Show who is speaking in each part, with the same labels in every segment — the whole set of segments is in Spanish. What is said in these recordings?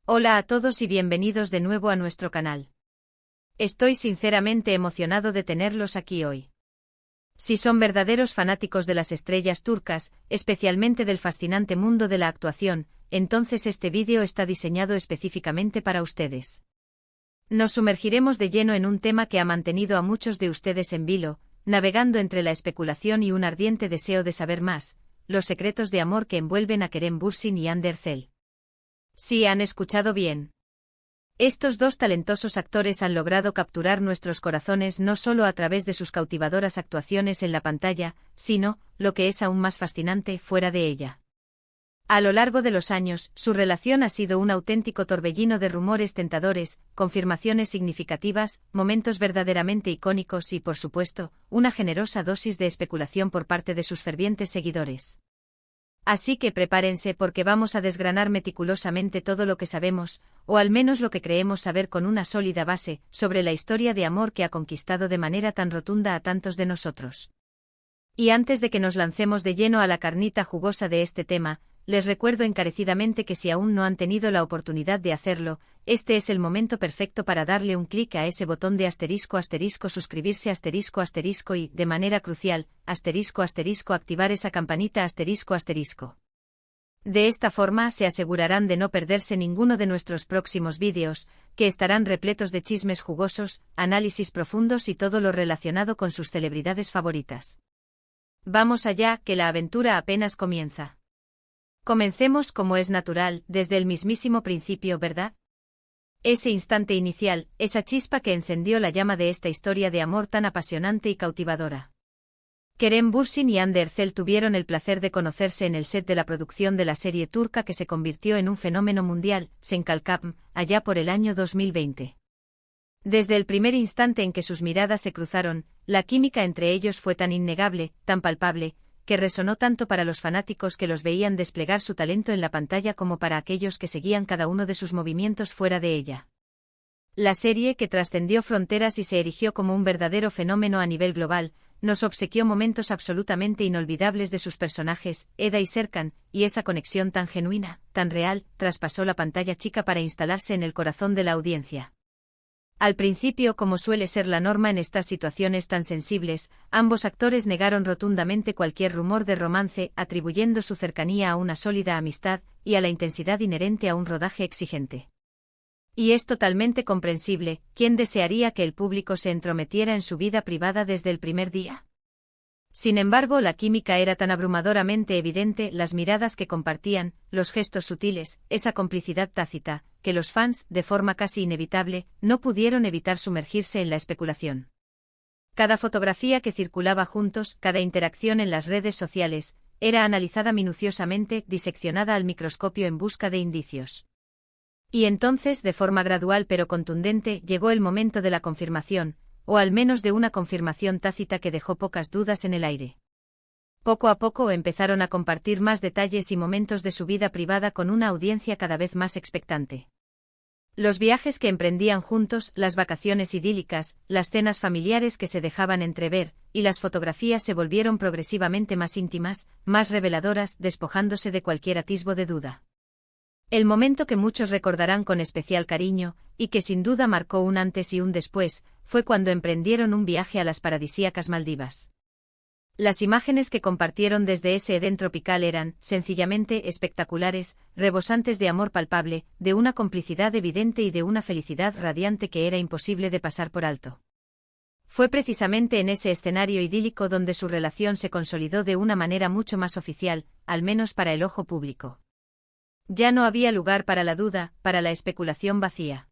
Speaker 1: Hola a todos y bienvenidos de nuevo a nuestro canal. Estoy sinceramente emocionado de tenerlos aquí hoy. Si son verdaderos fanáticos de las estrellas turcas, especialmente del fascinante mundo de la actuación, entonces este vídeo está diseñado específicamente para ustedes. Nos sumergiremos de lleno en un tema que ha mantenido a muchos de ustedes en vilo, navegando entre la especulación y un ardiente deseo de saber más, los secretos de amor que envuelven a Kerem Bürsin y Hande Erçel. Sí, han escuchado bien. Estos dos talentosos actores han logrado capturar nuestros corazones no solo a través de sus cautivadoras actuaciones en la pantalla, sino, lo que es aún más fascinante, fuera de ella. A lo largo de los años, su relación ha sido un auténtico torbellino de rumores tentadores, confirmaciones significativas, momentos verdaderamente icónicos y, por supuesto, una generosa dosis de especulación por parte de sus fervientes seguidores. Así que prepárense porque vamos a desgranar meticulosamente todo lo que sabemos, o al menos lo que creemos saber con una sólida base, sobre la historia de amor que ha conquistado de manera tan rotunda a tantos de nosotros. Y antes de que nos lancemos de lleno a la carnita jugosa de este tema, les recuerdo encarecidamente que si aún no han tenido la oportunidad de hacerlo, este es el momento perfecto para darle un clic a ese botón de *** suscribirse *** y, de manera crucial, *** activar esa campanita ***. De esta forma se asegurarán de no perderse ninguno de nuestros próximos vídeos, que estarán repletos de chismes jugosos, análisis profundos y todo lo relacionado con sus celebridades favoritas. Vamos allá, que la aventura apenas comienza. Comencemos como es natural, desde el mismísimo principio, ¿verdad? Ese instante inicial, esa chispa que encendió la llama de esta historia de amor tan apasionante y cautivadora. Kerem Bürsin y Hande Erçel tuvieron el placer de conocerse en el set de la producción de la serie turca que se convirtió en un fenómeno mundial, Sen Kalkam, allá por el año 2020. Desde el primer instante en que sus miradas se cruzaron, la química entre ellos fue tan innegable, tan palpable, que resonó tanto para los fanáticos que los veían desplegar su talento en la pantalla como para aquellos que seguían cada uno de sus movimientos fuera de ella. La serie, que trascendió fronteras y se erigió como un verdadero fenómeno a nivel global, nos obsequió momentos absolutamente inolvidables de sus personajes, Eda y Serkan, y esa conexión tan genuina, tan real, traspasó la pantalla chica para instalarse en el corazón de la audiencia. Al principio, como suele ser la norma en estas situaciones tan sensibles, ambos actores negaron rotundamente cualquier rumor de romance, atribuyendo su cercanía a una sólida amistad y a la intensidad inherente a un rodaje exigente. Y es totalmente comprensible, ¿quién desearía que el público se entrometiera en su vida privada desde el primer día? Sin embargo, la química era tan abrumadoramente evidente, las miradas que compartían, los gestos sutiles, esa complicidad tácita, que los fans, de forma casi inevitable, no pudieron evitar sumergirse en la especulación. Cada fotografía que circulaba juntos, cada interacción en las redes sociales, era analizada minuciosamente, diseccionada al microscopio en busca de indicios. Y entonces, de forma gradual pero contundente, llegó el momento de la confirmación, o al menos de una confirmación tácita que dejó pocas dudas en el aire. Poco a poco empezaron a compartir más detalles y momentos de su vida privada con una audiencia cada vez más expectante. Los viajes que emprendían juntos, las vacaciones idílicas, las cenas familiares que se dejaban entrever, y las fotografías se volvieron progresivamente más íntimas, más reveladoras, despojándose de cualquier atisbo de duda. El momento que muchos recordarán con especial cariño, y que sin duda marcó un antes y un después, fue cuando emprendieron un viaje a las paradisíacas Maldivas. Las imágenes que compartieron desde ese Edén tropical eran, sencillamente, espectaculares, rebosantes de amor palpable, de una complicidad evidente y de una felicidad radiante que era imposible de pasar por alto. Fue precisamente en ese escenario idílico donde su relación se consolidó de una manera mucho más oficial, al menos para el ojo público. Ya no había lugar para la duda, para la especulación vacía.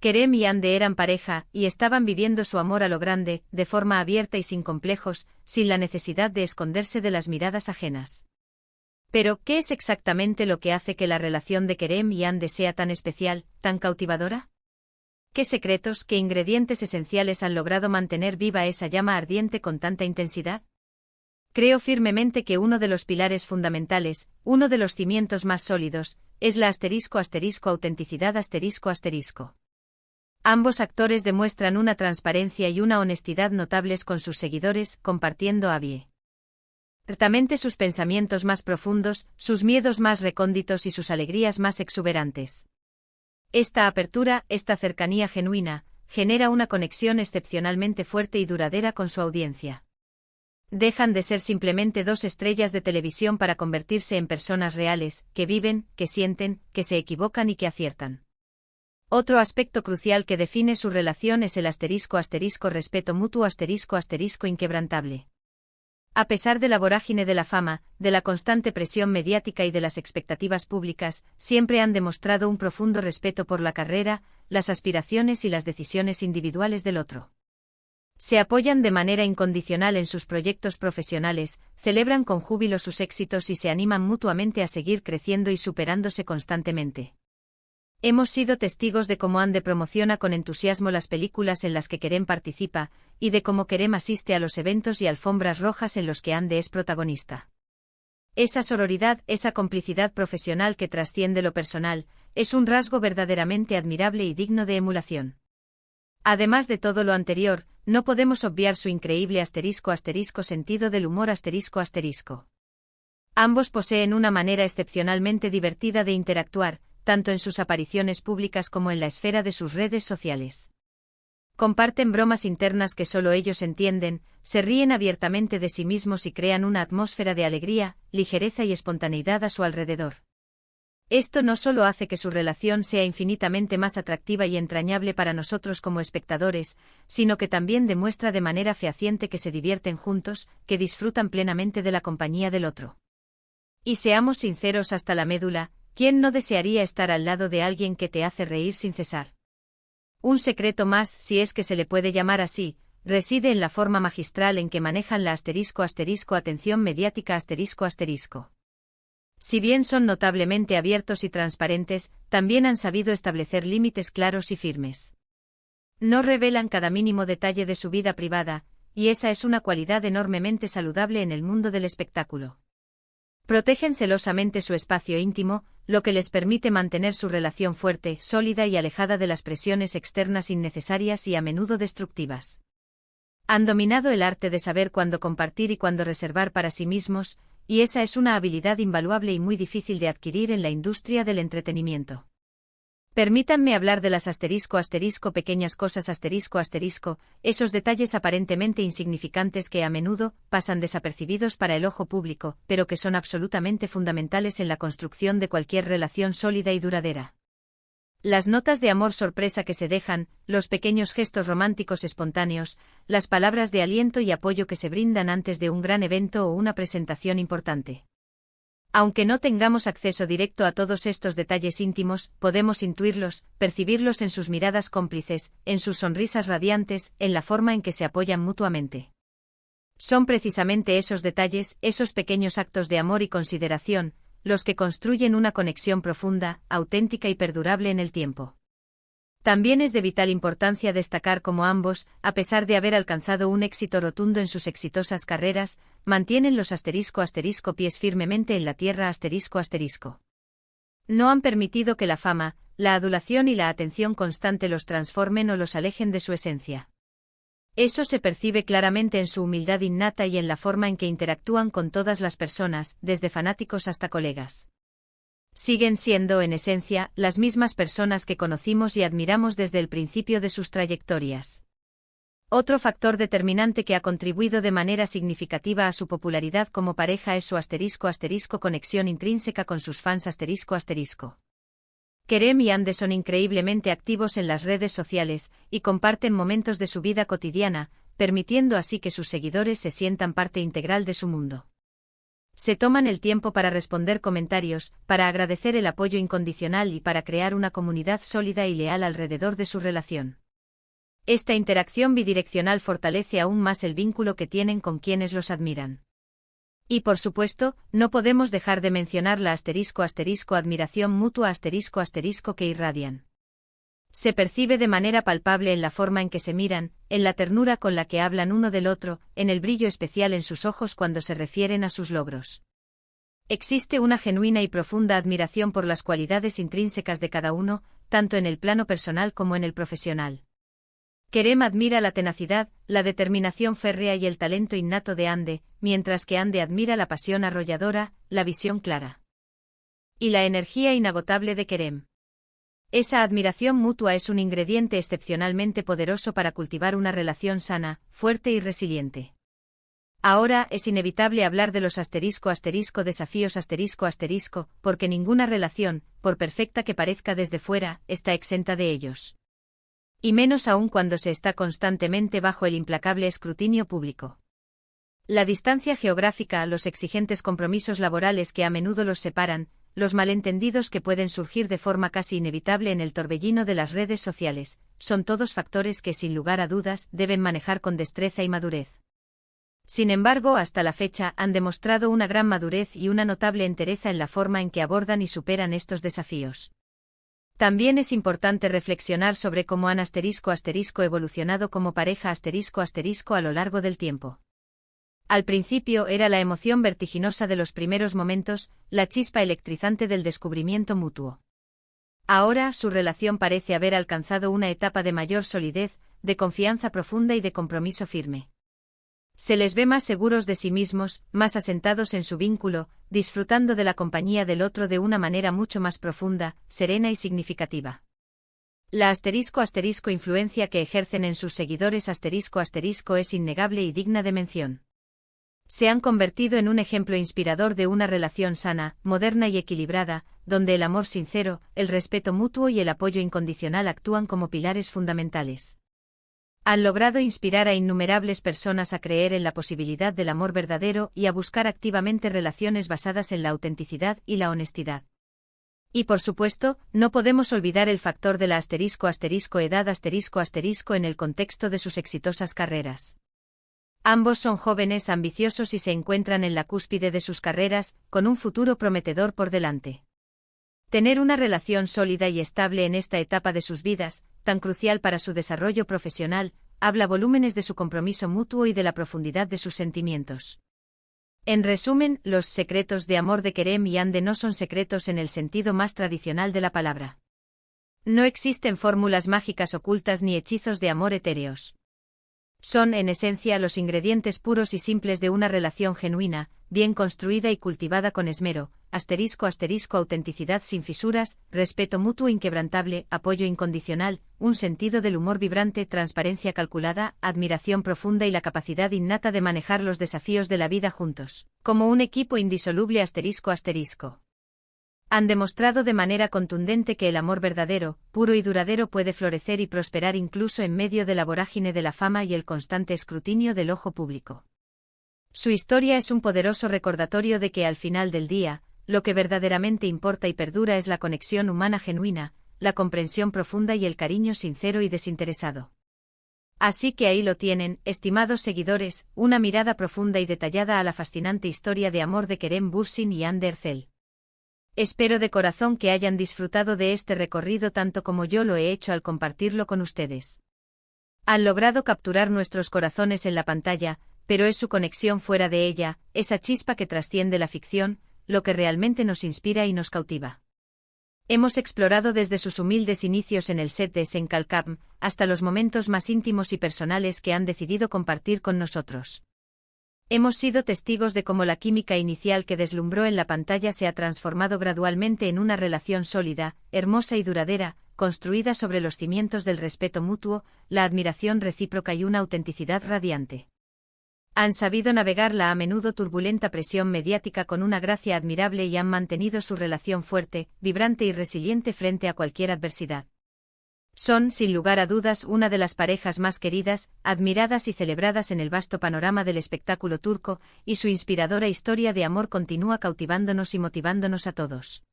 Speaker 1: Kerem y Hande eran pareja, y estaban viviendo su amor a lo grande, de forma abierta y sin complejos, sin la necesidad de esconderse de las miradas ajenas. Pero, ¿qué es exactamente lo que hace que la relación de Kerem y Hande sea tan especial, tan cautivadora? ¿Qué secretos, qué ingredientes esenciales han logrado mantener viva esa llama ardiente con tanta intensidad? Creo firmemente que uno de los pilares fundamentales, uno de los cimientos más sólidos, es la ***autenticidad ***. Ambos actores demuestran una transparencia y una honestidad notables con sus seguidores, compartiendo abiertamente sus pensamientos más profundos, sus miedos más recónditos y sus alegrías más exuberantes. Esta apertura, esta cercanía genuina, genera una conexión excepcionalmente fuerte y duradera con su audiencia. Dejan de ser simplemente dos estrellas de televisión para convertirse en personas reales, que viven, que sienten, que se equivocan y que aciertan. Otro aspecto crucial que define su relación es el respeto mutuo inquebrantable. A pesar de la vorágine de la fama, de la constante presión mediática y de las expectativas públicas, siempre han demostrado un profundo respeto por la carrera, las aspiraciones y las decisiones individuales del otro. Se apoyan de manera incondicional en sus proyectos profesionales, celebran con júbilo sus éxitos y se animan mutuamente a seguir creciendo y superándose constantemente. Hemos sido testigos de cómo Ande promociona con entusiasmo las películas en las que Kerem participa, y de cómo Kerem asiste a los eventos y alfombras rojas en los que Ande es protagonista. Esa sororidad, esa complicidad profesional que trasciende lo personal, es un rasgo verdaderamente admirable y digno de emulación. Además de todo lo anterior, no podemos obviar su increíble sentido del humor. Ambos poseen una manera excepcionalmente divertida de interactuar, tanto en sus apariciones públicas como en la esfera de sus redes sociales. Comparten bromas internas que solo ellos entienden, se ríen abiertamente de sí mismos y crean una atmósfera de alegría, ligereza y espontaneidad a su alrededor. Esto no solo hace que su relación sea infinitamente más atractiva y entrañable para nosotros como espectadores, sino que también demuestra de manera fehaciente que se divierten juntos, que disfrutan plenamente de la compañía del otro. Y seamos sinceros hasta la médula, ¿quién no desearía estar al lado de alguien que te hace reír sin cesar? Un secreto más, si es que se le puede llamar así, reside en la forma magistral en que manejan la atención mediática. Si bien son notablemente abiertos y transparentes, también han sabido establecer límites claros y firmes. No revelan cada mínimo detalle de su vida privada, y esa es una cualidad enormemente saludable en el mundo del espectáculo. Protegen celosamente su espacio íntimo, lo que les permite mantener su relación fuerte, sólida y alejada de las presiones externas innecesarias y a menudo destructivas. Han dominado el arte de saber cuándo compartir y cuándo reservar para sí mismos, y esa es una habilidad invaluable y muy difícil de adquirir en la industria del entretenimiento. Permítanme hablar de las pequeñas cosas esos detalles aparentemente insignificantes que a menudo pasan desapercibidos para el ojo público, pero que son absolutamente fundamentales en la construcción de cualquier relación sólida y duradera. Las notas de amor sorpresa que se dejan, los pequeños gestos románticos espontáneos, las palabras de aliento y apoyo que se brindan antes de un gran evento o una presentación importante. Aunque no tengamos acceso directo a todos estos detalles íntimos, podemos intuirlos, percibirlos en sus miradas cómplices, en sus sonrisas radiantes, en la forma en que se apoyan mutuamente. Son precisamente esos detalles, esos pequeños actos de amor y consideración, los que construyen una conexión profunda, auténtica y perdurable en el tiempo. También es de vital importancia destacar cómo ambos, a pesar de haber alcanzado un éxito rotundo en sus exitosas carreras, mantienen los pies firmemente en la tierra. No han permitido que la fama, la adulación y la atención constante los transformen o los alejen de su esencia. Eso se percibe claramente en su humildad innata y en la forma en que interactúan con todas las personas, desde fanáticos hasta colegas. Siguen siendo, en esencia, las mismas personas que conocimos y admiramos desde el principio de sus trayectorias. Otro factor determinante que ha contribuido de manera significativa a su popularidad como pareja es su conexión intrínseca con sus fans. Kerem y Ande son increíblemente activos en las redes sociales, y comparten momentos de su vida cotidiana, permitiendo así que sus seguidores se sientan parte integral de su mundo. Se toman el tiempo para responder comentarios, para agradecer el apoyo incondicional y para crear una comunidad sólida y leal alrededor de su relación. Esta interacción bidireccional fortalece aún más el vínculo que tienen con quienes los admiran. Y por supuesto, no podemos dejar de mencionar la admiración mutua que irradian. Se percibe de manera palpable en la forma en que se miran, en la ternura con la que hablan uno del otro, en el brillo especial en sus ojos cuando se refieren a sus logros. Existe una genuina y profunda admiración por las cualidades intrínsecas de cada uno, tanto en el plano personal como en el profesional. Kerem admira la tenacidad, la determinación férrea y el talento innato de Ande, mientras que Ande admira la pasión arrolladora, la visión clara y la energía inagotable de Kerem. Esa admiración mutua es un ingrediente excepcionalmente poderoso para cultivar una relación sana, fuerte y resiliente. Ahora es inevitable hablar de los desafíos porque ninguna relación, por perfecta que parezca desde fuera, está exenta de ellos. Y menos aún cuando se está constantemente bajo el implacable escrutinio público. La distancia geográfica, los exigentes compromisos laborales que a menudo los separan, los malentendidos que pueden surgir de forma casi inevitable en el torbellino de las redes sociales, son todos factores que sin lugar a dudas deben manejar con destreza y madurez. Sin embargo, hasta la fecha han demostrado una gran madurez y una notable entereza en la forma en que abordan y superan estos desafíos. También es importante reflexionar sobre cómo han evolucionado como pareja a lo largo del tiempo. Al principio era la emoción vertiginosa de los primeros momentos, la chispa electrizante del descubrimiento mutuo. Ahora su relación parece haber alcanzado una etapa de mayor solidez, de confianza profunda y de compromiso firme. Se les ve más seguros de sí mismos, más asentados en su vínculo, disfrutando de la compañía del otro de una manera mucho más profunda, serena y significativa. La influencia que ejercen en sus seguidores es innegable y digna de mención. Se han convertido en un ejemplo inspirador de una relación sana, moderna y equilibrada, donde el amor sincero, el respeto mutuo y el apoyo incondicional actúan como pilares fundamentales. Han logrado inspirar a innumerables personas a creer en la posibilidad del amor verdadero y a buscar activamente relaciones basadas en la autenticidad y la honestidad. Y por supuesto, no podemos olvidar el factor de la edad en el contexto de sus exitosas carreras. Ambos son jóvenes ambiciosos y se encuentran en la cúspide de sus carreras, con un futuro prometedor por delante. Tener una relación sólida y estable en esta etapa de sus vidas, tan crucial para su desarrollo profesional, habla volúmenes de su compromiso mutuo y de la profundidad de sus sentimientos. En resumen, los secretos de amor de Kerem y Ande no son secretos en el sentido más tradicional de la palabra. No existen fórmulas mágicas ocultas ni hechizos de amor etéreos. Son, en esencia, los ingredientes puros y simples de una relación genuina, bien construida y cultivada con esmero, autenticidad sin fisuras, respeto mutuo inquebrantable, apoyo incondicional, un sentido del humor vibrante, transparencia calculada, admiración profunda y la capacidad innata de manejar los desafíos de la vida juntos, como un equipo indisoluble. Han demostrado de manera contundente que el amor verdadero, puro y duradero puede florecer y prosperar incluso en medio de la vorágine de la fama y el constante escrutinio del ojo público. Su historia es un poderoso recordatorio de que al final del día, lo que verdaderamente importa y perdura es la conexión humana genuina, la comprensión profunda y el cariño sincero y desinteresado. Así que ahí lo tienen, estimados seguidores, una mirada profunda y detallada a la fascinante historia de amor de Kerem Bürsin y Hande Erçel. Espero de corazón que hayan disfrutado de este recorrido tanto como yo lo he hecho al compartirlo con ustedes. Han logrado capturar nuestros corazones en la pantalla, pero es su conexión fuera de ella, esa chispa que trasciende la ficción, lo que realmente nos inspira y nos cautiva. Hemos explorado desde sus humildes inicios en el set de Senkalkam, hasta los momentos más íntimos y personales que han decidido compartir con nosotros. Hemos sido testigos de cómo la química inicial que deslumbró en la pantalla se ha transformado gradualmente en una relación sólida, hermosa y duradera, construida sobre los cimientos del respeto mutuo, la admiración recíproca y una autenticidad radiante. Han sabido navegar la a menudo turbulenta presión mediática con una gracia admirable y han mantenido su relación fuerte, vibrante y resiliente frente a cualquier adversidad. Son, sin lugar a dudas, una de las parejas más queridas, admiradas y celebradas en el vasto panorama del espectáculo turco, y su inspiradora historia de amor continúa cautivándonos y motivándonos a todos.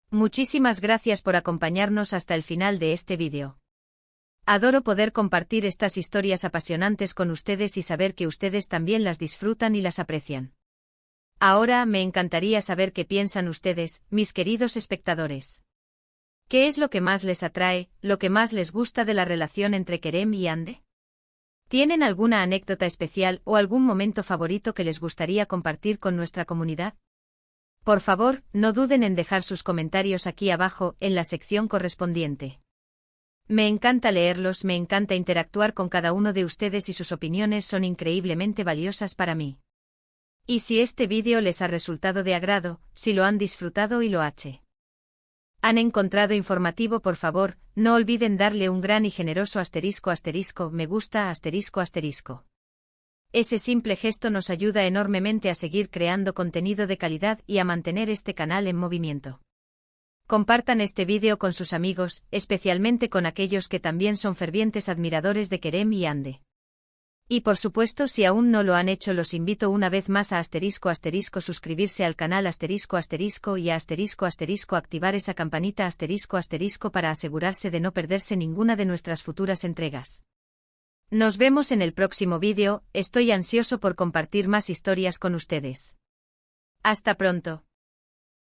Speaker 1: Muchísimas gracias por acompañarnos hasta el final de este vídeo. Adoro poder compartir estas historias apasionantes con ustedes y saber que ustedes también las disfrutan y las aprecian. Ahora me encantaría saber qué piensan ustedes, mis queridos espectadores. ¿Qué es lo que más les atrae, lo que más les gusta de la relación entre Kerem y Hande? ¿Tienen alguna anécdota especial o algún momento favorito que les gustaría compartir con nuestra comunidad? Por favor, no duden en dejar sus comentarios aquí abajo, en la sección correspondiente. Me encanta leerlos, me encanta interactuar con cada uno de ustedes y sus opiniones son increíblemente valiosas para mí. Y si este vídeo les ha resultado de agrado, si lo han disfrutado y lo ¿Han encontrado informativo? Por favor, no olviden darle un gran y generoso *** me gusta ***. Ese simple gesto nos ayuda enormemente a seguir creando contenido de calidad y a mantener este canal en movimiento. Compartan este vídeo con sus amigos, especialmente con aquellos que también son fervientes admiradores de Kerem y Hande. Y por supuesto, si aún no lo han hecho, los invito una vez más a *** suscribirse al canal *** y a *** activar esa campanita *** para asegurarse de no perderse ninguna de nuestras futuras entregas. Nos vemos en el próximo vídeo, estoy ansioso por compartir más historias con ustedes. Hasta pronto.